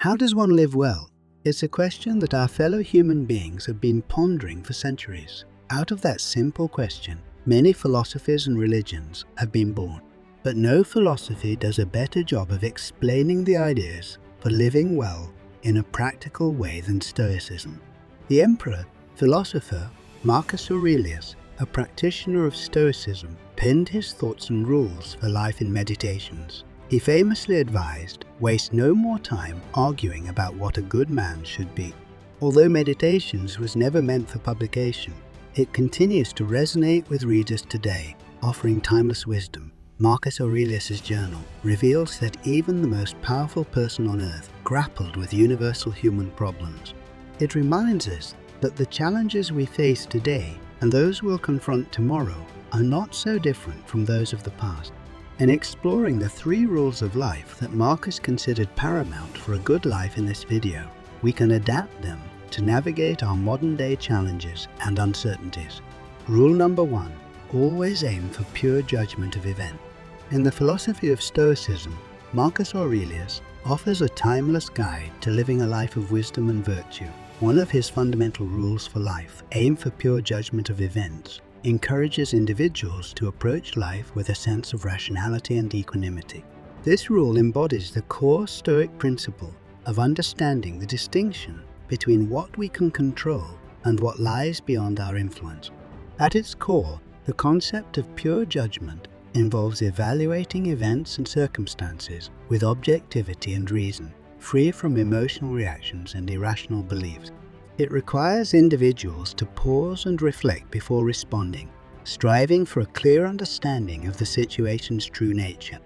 How does one live well? It's a question that our fellow human beings have been pondering for centuries. Out of that simple question, many philosophies and religions have been born. But no philosophy does a better job of explaining the ideas for living well in a practical way than Stoicism. The emperor, philosopher Marcus Aurelius, a practitioner of Stoicism, penned his thoughts and rules for life in Meditations. He famously advised, waste no more time arguing about what a good man should be. Although Meditations was never meant for publication, it continues to resonate with readers today, offering timeless wisdom. Marcus Aurelius' journal reveals that even the most powerful person on earth grappled with universal human problems. It reminds us that the challenges we face today and those we'll confront tomorrow are not so different from those of the past. In exploring the 3 rules of life that Marcus considered paramount for a good life in this video, we can adapt them to navigate our modern-day challenges and uncertainties. Rule number 1. Always aim for pure judgment of events. In the philosophy of Stoicism, Marcus Aurelius offers a timeless guide to living a life of wisdom and virtue. One of his fundamental rules for life, aim for pure judgment of events, encourages individuals to approach life with a sense of rationality and equanimity. This rule embodies the core Stoic principle of understanding the distinction between what we can control and what lies beyond our influence. At its core, the concept of pure judgment involves evaluating events and circumstances with objectivity and reason, free from emotional reactions and irrational beliefs. It requires individuals to pause and reflect before responding, striving for a clear understanding of the situation's true nature.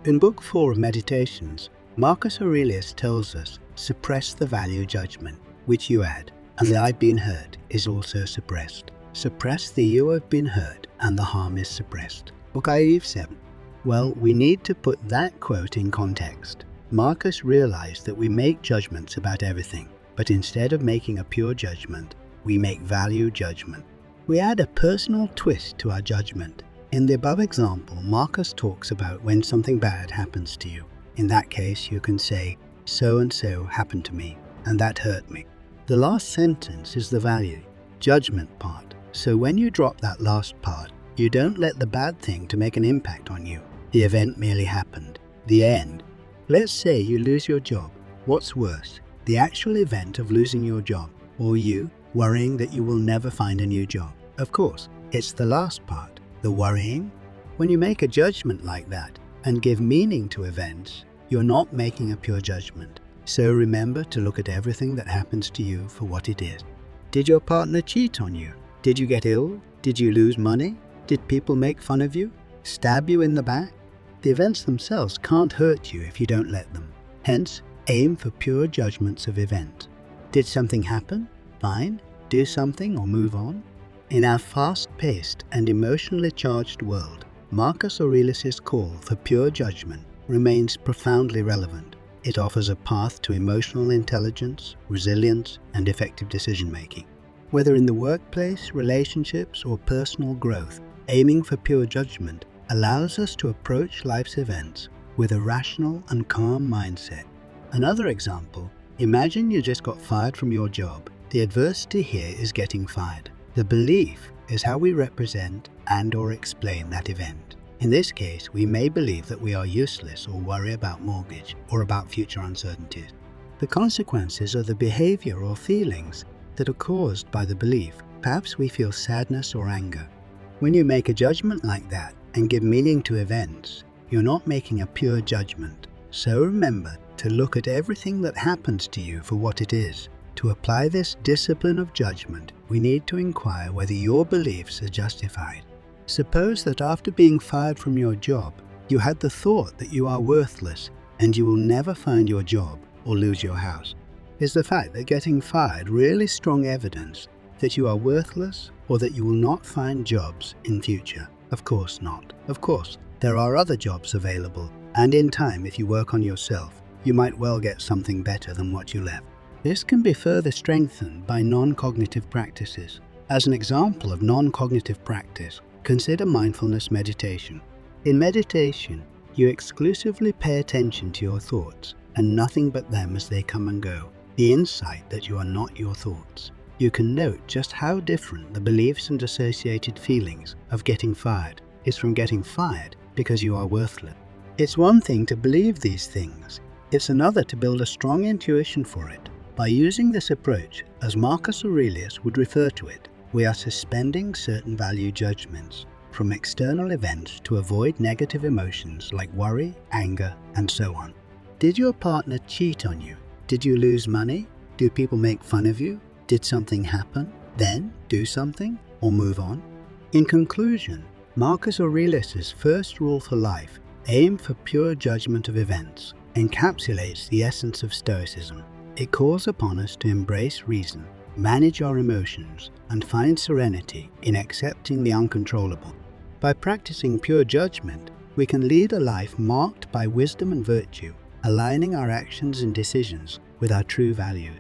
In Book 4 of Meditations, Marcus Aurelius tells us, suppress the value judgment, which you add, and the I've been hurt is also suppressed. Suppress the you have been hurt, and the harm is suppressed. Book 7. Well, we need to put that quote in context. Marcus realized that we make judgments about everything, but instead of making a pure judgment, we make value judgment. We add a personal twist to our judgment. In the above example, Marcus talks about when something bad happens to you. In that case, you can say, so and so happened to me, and that hurt me. The last sentence is the value judgment part. So when you drop that last part, you don't let the bad thing to make an impact on you. The event merely happened. The end. Let's say you lose your job. What's worse, the actual event of losing your job, or you worrying that you will never find a new job? Of course, it's the last part, the worrying. When you make a judgment like that and give meaning to events, you're not making a pure judgment. So remember to look at everything that happens to you for what it is. Did your partner cheat on you? Did you get ill? Did you lose money? Did people make fun of you? Stab you in the back? The events themselves can't hurt you if you don't let them. Hence, aim for pure judgments of events. Did something happen? Fine. Do something or move on. In our fast-paced and emotionally charged world, Marcus Aurelius' call for pure judgment remains profoundly relevant. It offers a path to emotional intelligence, resilience, and effective decision-making. Whether in the workplace, relationships, or personal growth, aiming for pure judgment allows us to approach life's events with a rational and calm mindset. Another example, imagine you just got fired from your job. The adversity here is getting fired. The belief is how we represent and/or explain that event. In this case, we may believe that we are useless or worry about mortgage or about future uncertainties. The consequences are the behavior or feelings that are caused by the belief. Perhaps we feel sadness or anger. When you make a judgment like that and give meaning to events, you're not making a pure judgment. So remember to look at everything that happens to you for what it is. To apply this discipline of judgment, we need to inquire whether your beliefs are justified. Suppose that after being fired from your job, you had the thought that you are worthless and you will never find your job or lose your house. Is the fact that getting fired really strong evidence that you are worthless or that you will not find jobs in future? Of course not. Of course, there are other jobs available, and in time, if you work on yourself, you might well get something better than what you left. This can be further strengthened by non-cognitive practices. As an example of non-cognitive practice, consider mindfulness meditation. In meditation, you exclusively pay attention to your thoughts. and nothing but them as they come and go. The insight that you are not your thoughts. You can note just how different the beliefs and associated feelings of getting fired is from getting fired because you are worthless. It's one thing to believe these things. It's another to build a strong intuition for it. By using this approach, as Marcus Aurelius would refer to it, we are suspending certain value judgments from external events to avoid negative emotions like worry, anger, and so on. Did your partner cheat on you? Did you lose money? Do people make fun of you? Did something happen? Then do something or move on? In conclusion, Marcus Aurelius's first rule for life, aim for pure judgment of events, encapsulates the essence of Stoicism. It calls upon us to embrace reason, manage our emotions, and find serenity in accepting the uncontrollable. By practicing pure judgment, we can lead a life marked by wisdom and virtue, aligning our actions and decisions with our true values.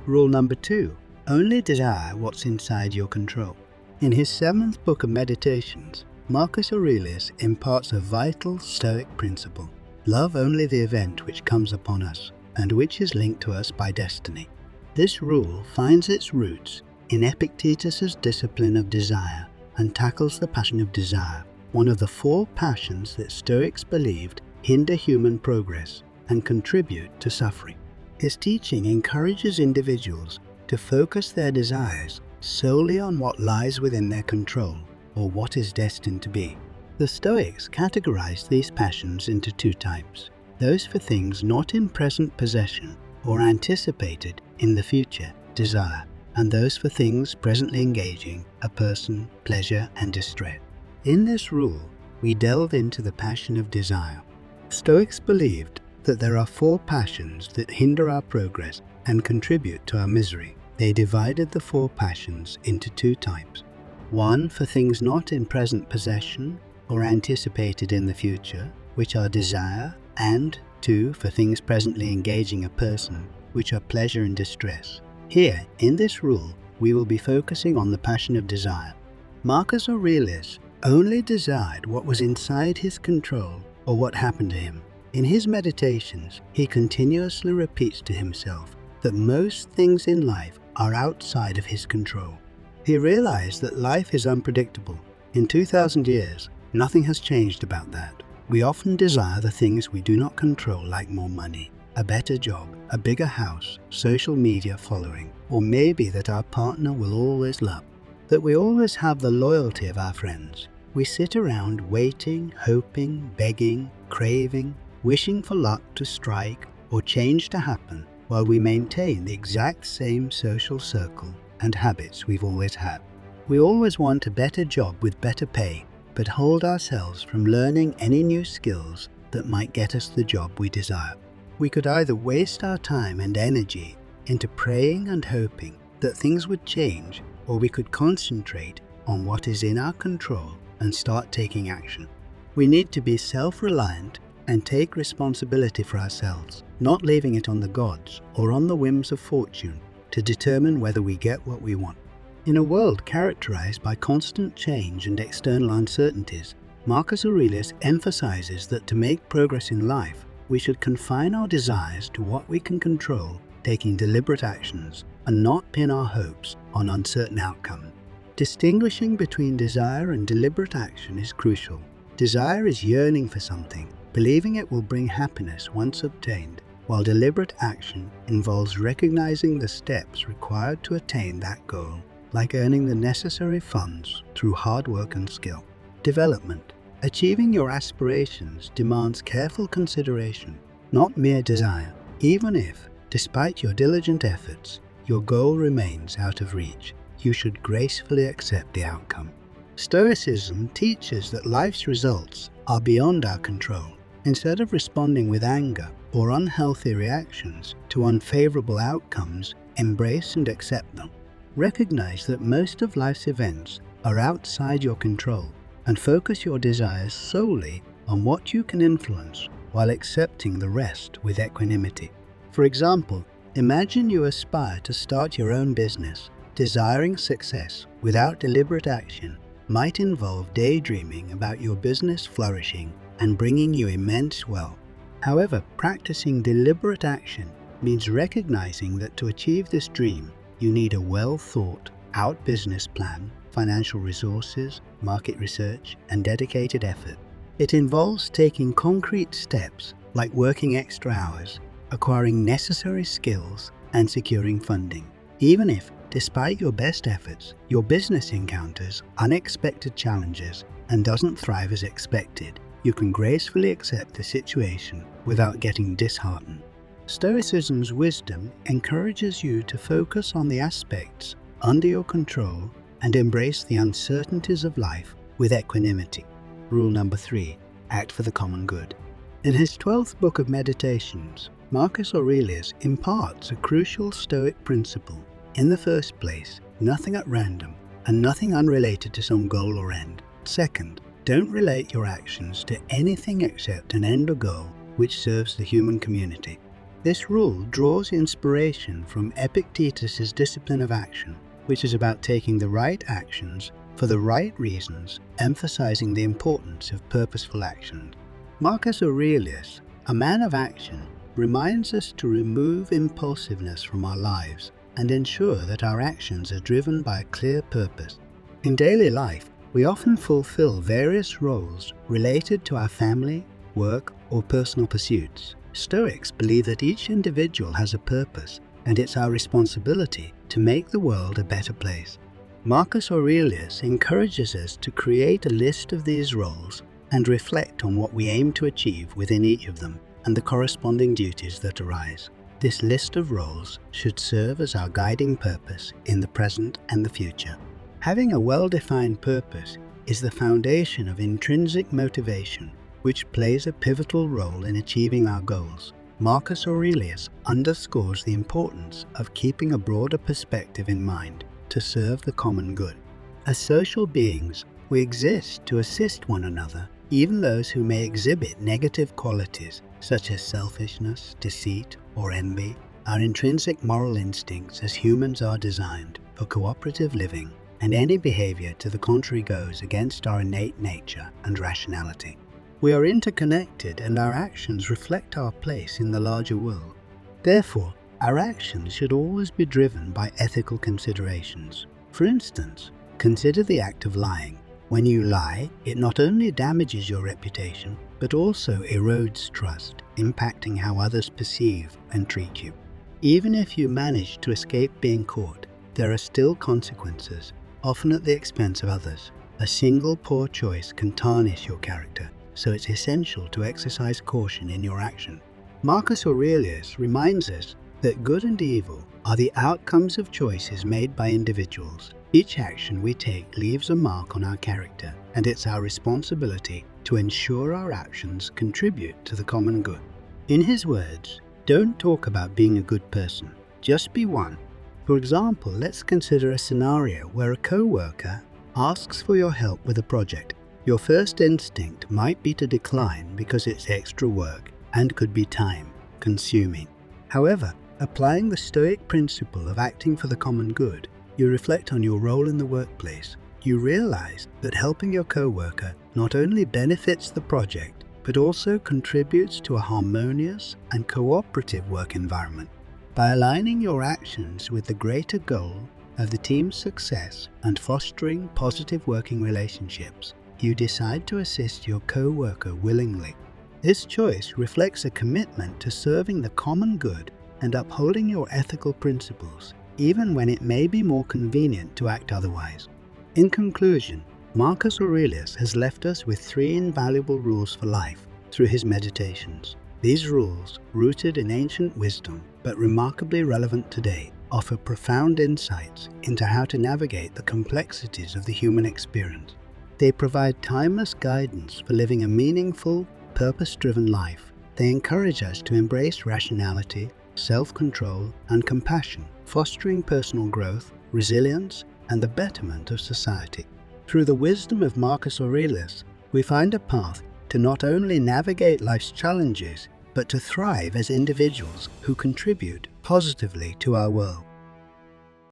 Rule number 2. Only desire what's inside your control. In his 7th book of Meditations, Marcus Aurelius imparts a vital Stoic principle. Love only the event which comes upon us, and which is linked to us by destiny. This rule finds its roots in Epictetus's discipline of desire and tackles the passion of desire, one of the 4 passions that Stoics believed hinder human progress and contribute to suffering. His teaching encourages individuals to focus their desires solely on what lies within their control or what is destined to be. The Stoics categorized these passions into 2 types: those for things not in present possession or anticipated in the future, desire, and those for things presently engaging a person, pleasure, and distress. In this rule, we delve into the passion of desire. Stoics believed that there are 4 passions that hinder our progress and contribute to our misery. They divided the 4 passions into 2 types. 1 for things not in present possession or anticipated in the future, which are desire, and 2 for things presently engaging a person, which are pleasure and distress. Here, in this rule, we will be focusing on the passion of desire. Marcus Aurelius only desired what was inside his control or what happened to him. In his meditations, he continuously repeats to himself that most things in life are outside of his control. He realized that life is unpredictable. In 2,000 years, nothing has changed about that. We often desire the things we do not control, like more money, a better job, a bigger house, social media following, or maybe that our partner will always love, that we always have the loyalty of our friends. We sit around waiting, hoping, begging, craving, wishing for luck to strike or change to happen, while we maintain the exact same social circle and habits we've always had. We always want a better job with better pay, but hold ourselves from learning any new skills that might get us the job we desire. We could either waste our time and energy into praying and hoping that things would change, or we could concentrate on what is in our control and start taking action. We need to be self-reliant and take responsibility for ourselves, not leaving it on the gods or on the whims of fortune to determine whether we get what we want. In a world characterized by constant change and external uncertainties, Marcus Aurelius emphasizes that to make progress in life, we should confine our desires to what we can control, taking deliberate actions, and not pin our hopes on uncertain outcomes. Distinguishing between desire and deliberate action is crucial. Desire is yearning for something, believing it will bring happiness once obtained, while deliberate action involves recognizing the steps required to attain that goal, like earning the necessary funds through hard work and skill. Development. Achieving your aspirations demands careful consideration, not mere desire. Even if, despite your diligent efforts, your goal remains out of reach, you should gracefully accept the outcome. Stoicism teaches that life's results are beyond our control. Instead of responding with anger or unhealthy reactions to unfavorable outcomes, embrace and accept them. Recognize that most of life's events are outside your control, and focus your desires solely on what you can influence while accepting the rest with equanimity. For example, imagine you aspire to start your own business. Desiring success without deliberate action might involve daydreaming about your business flourishing and bringing you immense wealth. However, practicing deliberate action means recognizing that to achieve this dream, you need a well-thought-out business plan, financial resources, market research, and dedicated effort. It involves taking concrete steps like working extra hours, acquiring necessary skills, and securing funding. Even if, despite your best efforts, your business encounters unexpected challenges and doesn't thrive as expected, you can gracefully accept the situation without getting disheartened. Stoicism's wisdom encourages you to focus on the aspects under your control and embrace the uncertainties of life with equanimity. Rule number 3. Act for the common good. In his 12th book of Meditations, Marcus Aurelius imparts a crucial Stoic principle. In the first place, nothing at random and nothing unrelated to some goal or end. Second, don't relate your actions to anything except an end or goal which serves the human community. This rule draws inspiration from Epictetus' discipline of action, which is about taking the right actions for the right reasons, emphasizing the importance of purposeful action. Marcus Aurelius, a man of action, reminds us to remove impulsiveness from our lives and ensure that our actions are driven by a clear purpose. In daily life, we often fulfill various roles related to our family, work, or personal pursuits. Stoics believe that each individual has a purpose, and it's our responsibility to make the world a better place. Marcus Aurelius encourages us to create a list of these roles and reflect on what we aim to achieve within each of them and the corresponding duties that arise. This list of roles should serve as our guiding purpose in the present and the future. Having a well-defined purpose is the foundation of intrinsic motivation, which plays a pivotal role in achieving our goals. Marcus Aurelius underscores the importance of keeping a broader perspective in mind to serve the common good. As social beings, we exist to assist one another, even those who may exhibit negative qualities such as selfishness, deceit, or envy. Our intrinsic moral instincts as humans are designed for cooperative living, and any behavior to the contrary goes against our innate nature and rationality. We are interconnected, and our actions reflect our place in the larger world. Therefore, our actions should always be driven by ethical considerations. For instance, consider the act of lying. When you lie, it not only damages your reputation, but also erodes trust, impacting how others perceive and treat you. Even if you manage to escape being caught, there are still consequences, often at the expense of others. A single poor choice can tarnish your character, so it's essential to exercise caution in your action. Marcus Aurelius reminds us that good and evil are the outcomes of choices made by individuals. Each action we take leaves a mark on our character, and it's our responsibility to ensure our actions contribute to the common good. In his words, don't talk about being a good person, just be one. For example, let's consider a scenario where a co-worker asks for your help with a project. Your first instinct might be to decline because it's extra work and could be time-consuming. However, applying the Stoic principle of acting for the common good, you reflect on your role in the workplace. You realize that helping your co-worker not only benefits the project, but also contributes to a harmonious and cooperative work environment. By aligning your actions with the greater goal of the team's success and fostering positive working relationships, you decide to assist your co-worker willingly. This choice reflects a commitment to serving the common good and upholding your ethical principles, even when it may be more convenient to act otherwise. In conclusion, Marcus Aurelius has left us with 3 invaluable rules for life through his meditations. These rules, rooted in ancient wisdom but remarkably relevant today, offer profound insights into how to navigate the complexities of the human experience. They provide timeless guidance for living a meaningful, purpose-driven life. They encourage us to embrace rationality, self-control, and compassion, fostering personal growth, resilience, and the betterment of society. Through the wisdom of Marcus Aurelius, we find a path to not only navigate life's challenges, but to thrive as individuals who contribute positively to our world.